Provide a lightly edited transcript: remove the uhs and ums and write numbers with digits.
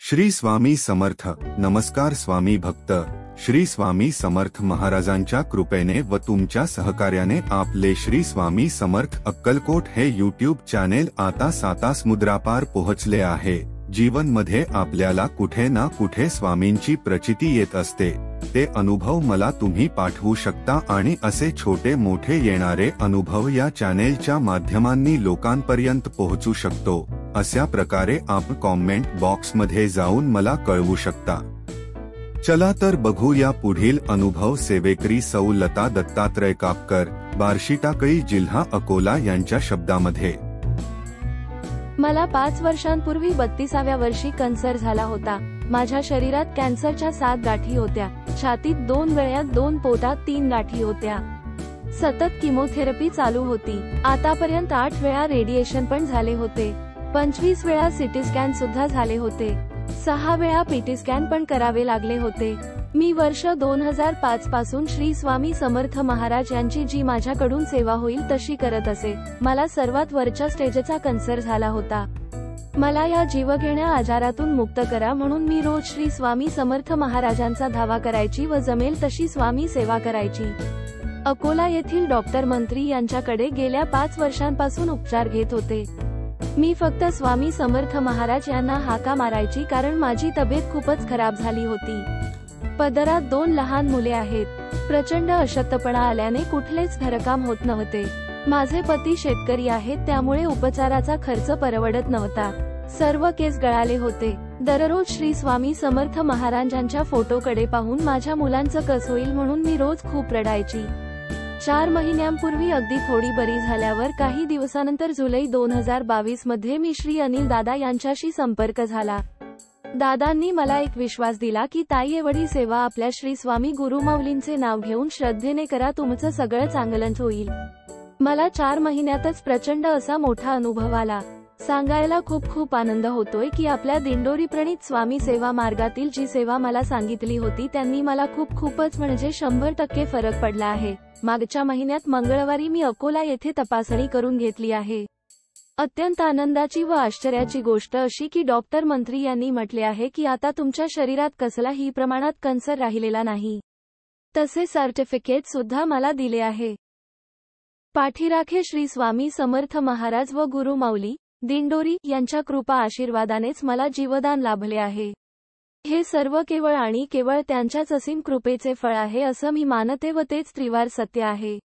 श्री स्वामी समर्थ. नमस्कार स्वामी भक्त. श्री स्वामी समर्थ महाराजांच्या कृपेने व तुमच्या सहकार्याने आपले श्री स्वामी समर्थ अक्कलकोट हे यूट्यूब चॅनेल आता 7 समुद्रापार पोहोचले आहे. जीवन मध्ये आपल्याला कुठे ना कुठे स्वामींची प्रचिती येत असते. ते अनुभव मला तुम्ही पाठवू शकता आणि असे छोटे मोठे येणारे अनुभव या चॅनेलच्या माध्यमांनी लोकांपर्यंत पोहोचू शकतो. अशा प्रकारे आपण कॉमेंट बॉक्स मध्ये जाऊन मला कळवू शकता. चला तर बघूया पुढील अनुभव. सेवेकरी सौ लता दत्तात्रय कापकर, बार्शीटाकळी, जिल्हा अकोला यांच्या शब्दामध्ये. मला 5 वर्षांपूर्वी 32व्या वर्षी कॅन्सर झाला होता. माझ्या शरीरात कॅन्सरच्या 7 गाठी होत्या. छातीत 2 गळ्यात 2 पोटात 3 गाठी होत्या. सतत किमोथेरपी चालू होती. आतापर्यंत 8 वेळा रेडिएशन पण झाले होते. 25 वेळा सीटी स्कॅन सुद्धा झाले होते. 6 वेळा पीटी स्कॅन पण करावे लागले होते. मी वर्ष 2005 पासून श्री स्वामी समर्थ महाराज यांची जी माझ्याकडून सेवा होईल तशी करत असे. मला सर्वात वरच्या स्टेजचा कॅन्सर झाला होता. मला या जीवघेण्या आजारातून मुक्त करा म्हणून मी रोज श्री स्वामी समर्थ महाराजांचा धावा करायची व जमेल तशी स्वामी सेवा करायची. अकोला येथील डॉक्टर मंत्री यांच्याकडे गेल्या 5 वर्षांपासून उपचार घेत होते. मी फक्त स्वामी समर्थ महाराज यांना हाका मारायची कारण माझी तब्येत खूपच खराब झाली होती. पदरात 2 लहान मुले आहेत. प्रचंड अशक्तपणा आल्याने कुठलेच घरकाम होत नव्हते. माझे पती शेतकरी आहेत त्यामुळे उपचाराचा खर्च परवडत नव्हता. सर्व केस गळाले होते. दररोज श्री स्वामी समर्थ महाराजांच्या फोटोकडे पाहून माझ्या मुलांचं कस होईल म्हणून मी रोज खूप रडायची. 4 महिन्यांपूर्वी अगदी थोडी बरी झाल्यावर काही दिवसानंतर जुलै 2022 मध्ये मी श्री अनिल दादा यांच्याशी संपर्क झाला. दादांनी मला एक विश्वास दिला की ताई, एवढी सेवा आपल्या श्री स्वामी गुरुमाऊलींचे नाव घेऊन श्रद्धेने करा, तुमचं सगळं चांगलंच होईल. मला 4 महिन्यातच प्रचंड असा मोठा अनुभव आला. सांगायला खूप आनंद होतोय की आपल्या दिंडोरी प्रणीत स्वामी सेवा मार्गातील जी सेवा मला सांगितली होती त्यांनी मला खूपच म्हणजे 100% फरक पडला आहे. मागच्या महिन्यात मंगळवारी मी अकोला येथे तपासणी करून घेतली आहे. अत्यंत आनंदाची व आश्चर्याची गोष्ट अशी की डॉक्टर मंत्री यांनी म्हटले आहे की आता तुमच्या शरीरात कसलाही प्रमाणात कॅन्सर राहिलेला नाही. तसे सर्टिफिकेट सुद्धा मला दिले आहे. पाठीराखे श्री स्वामी समर्थ महाराज व गुरुमाऊली दिंडोरी यांच्या कृपा आशीर्वादानेच मला जीवदान लाभले आहे. हे सर्व केवळ आणि केवळ त्यांच्याच असीम कृपेचे फळ आहे असं मी मानते व तेच त्रिवार सत्य आहे.